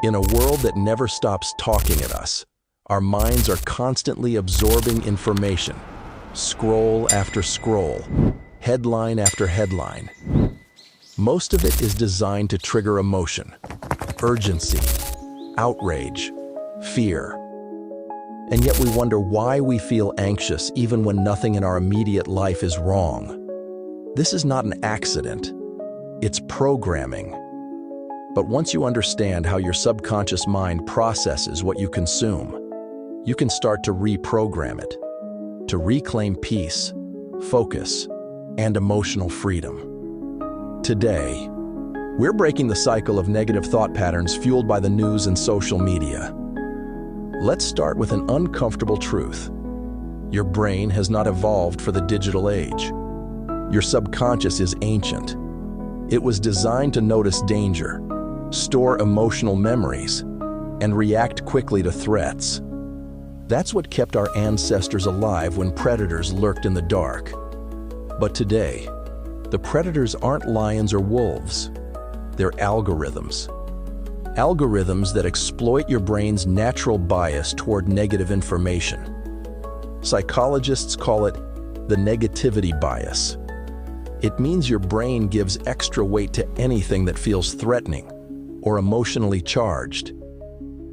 In a world that never stops talking at us, our minds are constantly absorbing information, scroll after scroll, headline after headline. Most of it is designed to trigger emotion, urgency, outrage, fear. And yet we wonder why we feel anxious even when nothing in our immediate life is wrong. This is not an accident. It's programming. But once you understand how your subconscious mind processes what you consume, you can start to reprogram it, to reclaim peace, focus, and emotional freedom. Today, we're breaking the cycle of negative thought patterns fueled by the news and social media. Let's start with an uncomfortable truth. Your brain has not evolved for the digital age. Your subconscious is ancient. It was designed to notice danger, store emotional memories, and react quickly to threats. That's what kept our ancestors alive when predators lurked in the dark. But today, the predators aren't lions or wolves. They're algorithms. Algorithms that exploit your brain's natural bias toward negative information. Psychologists call it the negativity bias. It means your brain gives extra weight to anything that feels threatening or emotionally charged.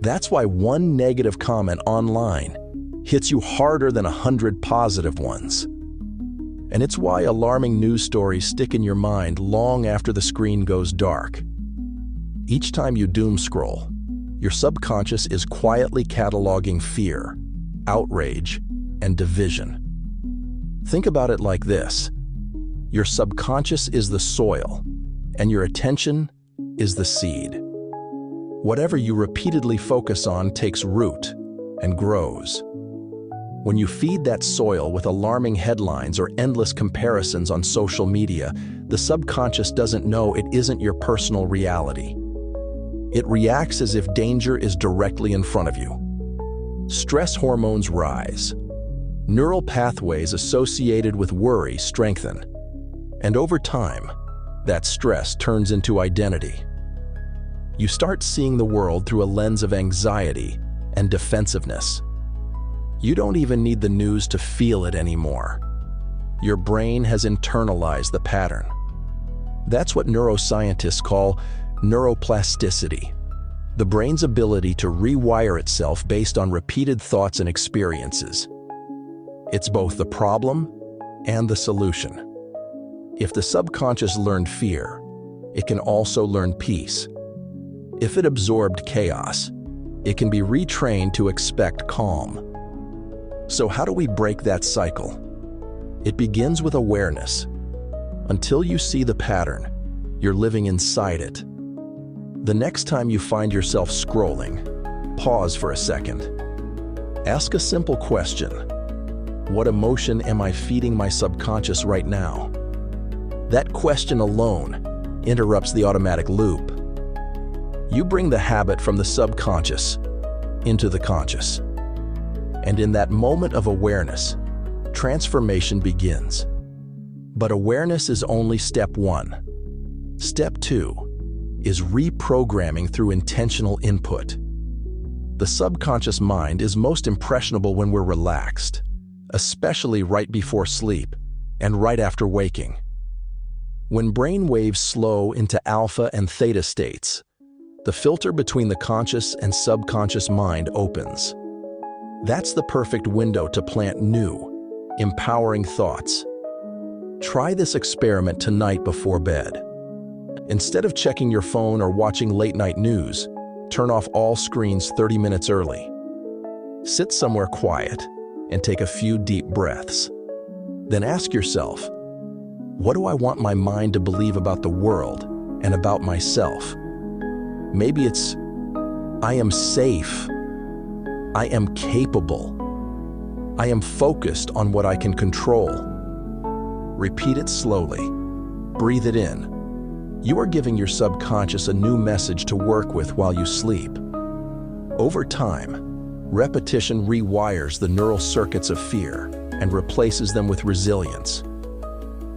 That's why one negative comment online hits you harder than 100 positive ones. And it's why alarming news stories stick in your mind long after the screen goes dark. Each time you doom scroll, your subconscious is quietly cataloging fear, outrage, and division. Think about it like this. Your subconscious is the soil, and your attention is the seed. Whatever you repeatedly focus on takes root and grows. When you feed that soil with alarming headlines or endless comparisons on social media, the subconscious doesn't know it isn't your personal reality. It reacts as if danger is directly in front of you. Stress hormones rise. Neural pathways associated with worry strengthen. And over time, that stress turns into identity. You start seeing the world through a lens of anxiety and defensiveness. You don't even need the news to feel it anymore. Your brain has internalized the pattern. That's what neuroscientists call neuroplasticity, the brain's ability to rewire itself based on repeated thoughts and experiences. It's both the problem and the solution. If the subconscious learned fear, it can also learn peace. If it absorbed chaos, it can be retrained to expect calm. So how do we break that cycle? It begins with awareness. Until you see the pattern, you're living inside it. The next time you find yourself scrolling, pause for a second. Ask a simple question. What emotion am I feeding my subconscious right now? That question alone interrupts the automatic loop. You bring the habit from the subconscious into the conscious. And in that moment of awareness, transformation begins. But awareness is only step one. Step two is reprogramming through intentional input. The subconscious mind is most impressionable when we're relaxed, especially right before sleep and right after waking. When brain waves slow into alpha and theta states, the filter between the conscious and subconscious mind opens. That's the perfect window to plant new, empowering thoughts. Try this experiment tonight before bed. Instead of checking your phone or watching late-night news, turn off all screens 30 minutes early. Sit somewhere quiet and take a few deep breaths. Then ask yourself, what do I want my mind to believe about the world and about myself? Maybe it's, I am safe. I am capable. I am focused on what I can control. Repeat it slowly. Breathe it in. You are giving your subconscious a new message to work with while you sleep. Over time, repetition rewires the neural circuits of fear and replaces them with resilience.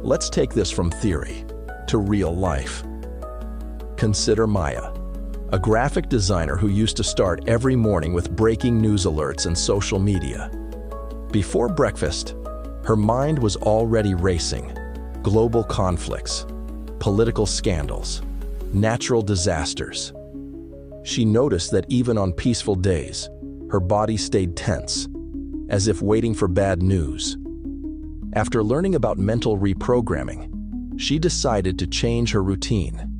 Let's take this from theory to real life. Consider Maya, a graphic designer who used to start every morning with breaking news alerts and social media. Before breakfast, her mind was already racing. Global conflicts, political scandals, natural disasters. She noticed that even on peaceful days, her body stayed tense, as if waiting for bad news. After learning about mental reprogramming, she decided to change her routine.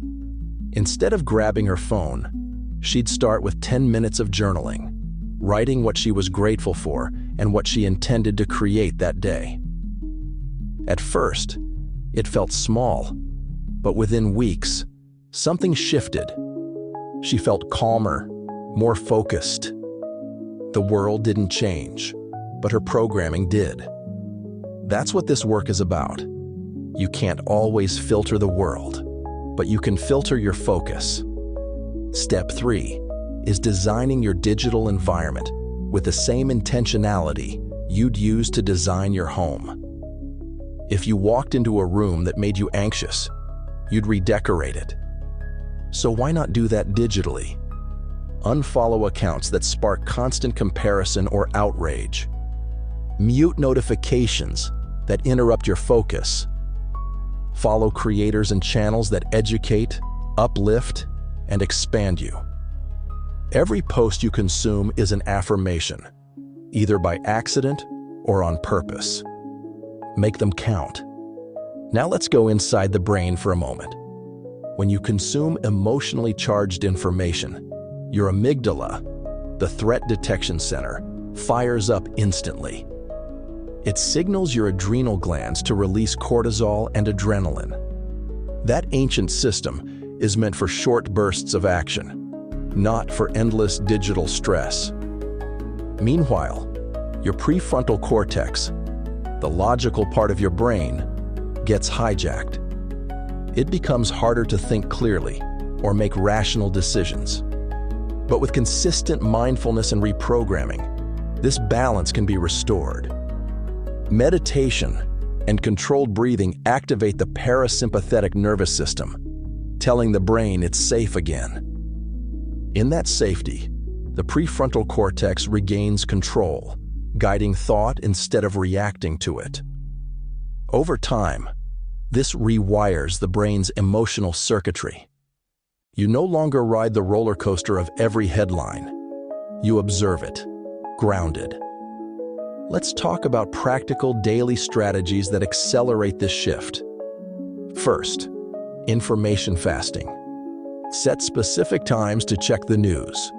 Instead of grabbing her phone, she'd start with 10 minutes of journaling, writing what she was grateful for and what she intended to create that day. At first, it felt small, but within weeks, something shifted. She felt calmer, more focused. The world didn't change, but her programming did. That's what this work is about. You can't always filter the world, but you can filter your focus. Step 3 is designing your digital environment with the same intentionality you'd use to design your home. If you walked into a room that made you anxious, you'd redecorate it. So why not do that digitally? Unfollow accounts that spark constant comparison or outrage. Mute notifications that interrupt your focus. Follow creators and channels that educate, uplift, and expand you. Every post you consume is an affirmation, either by accident or on purpose. Make them count. Now let's go inside the brain for a moment. When you consume emotionally charged information, your amygdala, the threat detection center, fires up instantly. It signals your adrenal glands to release cortisol and adrenaline. That ancient system is meant for short bursts of action, not for endless digital stress. Meanwhile, your prefrontal cortex, the logical part of your brain, gets hijacked. It becomes harder to think clearly or make rational decisions. But with consistent mindfulness and reprogramming, this balance can be restored. Meditation and controlled breathing activate the parasympathetic nervous system, telling the brain it's safe again. In that safety, the prefrontal cortex regains control, guiding thought instead of reacting to it. Over time, this rewires the brain's emotional circuitry. You no longer ride the roller coaster of every headline. You observe it, grounded. Let's talk about practical daily strategies that accelerate this shift. First, information fasting. Set specific times to check the news,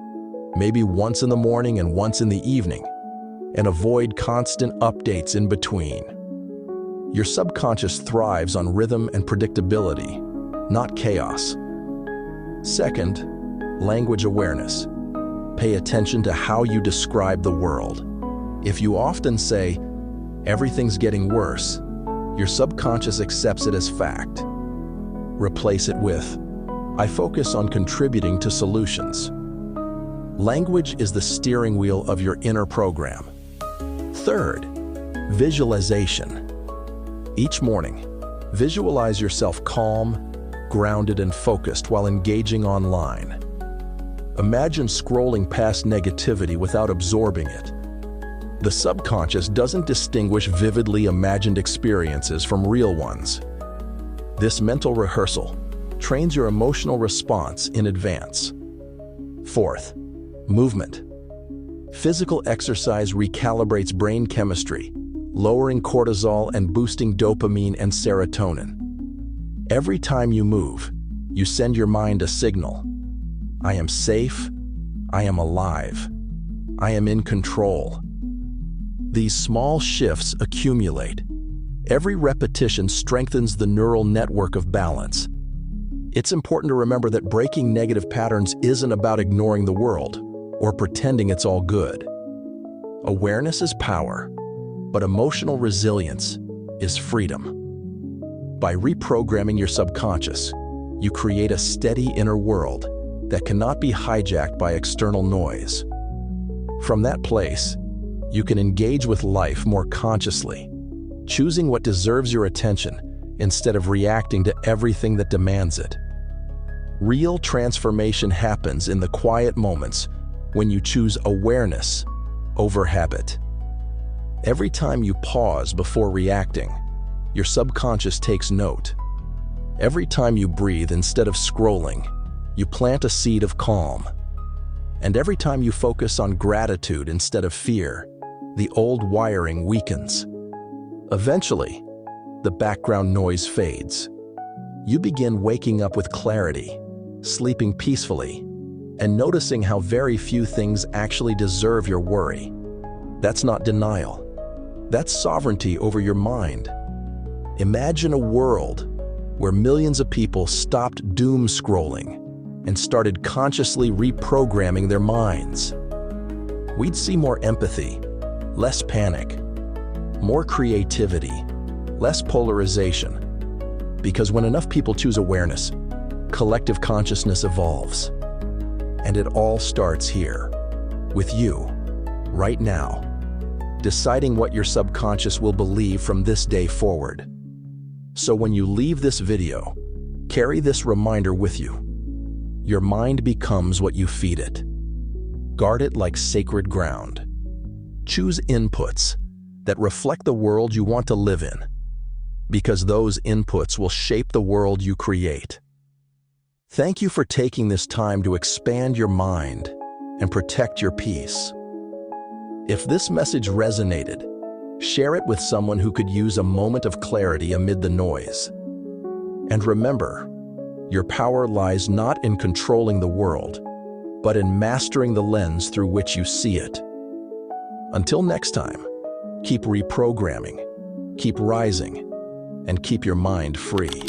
maybe once in the morning and once in the evening, and avoid constant updates in between. Your subconscious thrives on rhythm and predictability, not chaos. Second, language awareness. Pay attention to how you describe the world. If you often say, "Everything's getting worse," your subconscious accepts it as fact. Replace it with, "I focus on contributing to solutions." Language is the steering wheel of your inner program. Third, visualization. Each morning, visualize yourself calm, grounded, and focused while engaging online. Imagine scrolling past negativity without absorbing it. The subconscious doesn't distinguish vividly imagined experiences from real ones. This mental rehearsal trains your emotional response in advance. Fourth, movement. Physical exercise recalibrates brain chemistry, lowering cortisol and boosting dopamine and serotonin. Every time you move, you send your mind a signal. I am safe, I am alive, I am in control. These small shifts accumulate. Every repetition strengthens the neural network of balance. It's important to remember that breaking negative patterns isn't about ignoring the world or pretending it's all good. Awareness is power, but emotional resilience is freedom. By reprogramming your subconscious, you create a steady inner world that cannot be hijacked by external noise. From that place, you can engage with life more consciously, choosing what deserves your attention instead of reacting to everything that demands it. Real transformation happens in the quiet moments when you choose awareness over habit. Every time you pause before reacting, your subconscious takes note. Every time you breathe instead of scrolling, you plant a seed of calm. And every time you focus on gratitude instead of fear, the old wiring weakens. Eventually, the background noise fades. You begin waking up with clarity, sleeping peacefully, and noticing how very few things actually deserve your worry. That's not denial. That's sovereignty over your mind. Imagine a world where millions of people stopped doom-scrolling and started consciously reprogramming their minds. We'd see more empathy, less panic, more creativity, less polarization. Because when enough people choose awareness, collective consciousness evolves. And it all starts here, with you, right now, deciding what your subconscious will believe from this day forward. So when you leave this video, carry this reminder with you. Your mind becomes what you feed it. Guard it like sacred ground. Choose inputs that reflect the world you want to live in, because those inputs will shape the world you create. Thank you for taking this time to expand your mind and protect your peace. If this message resonated, share it with someone who could use a moment of clarity amid the noise. And remember, your power lies not in controlling the world, but in mastering the lens through which you see it. Until next time, keep reprogramming, keep rising, and keep your mind free.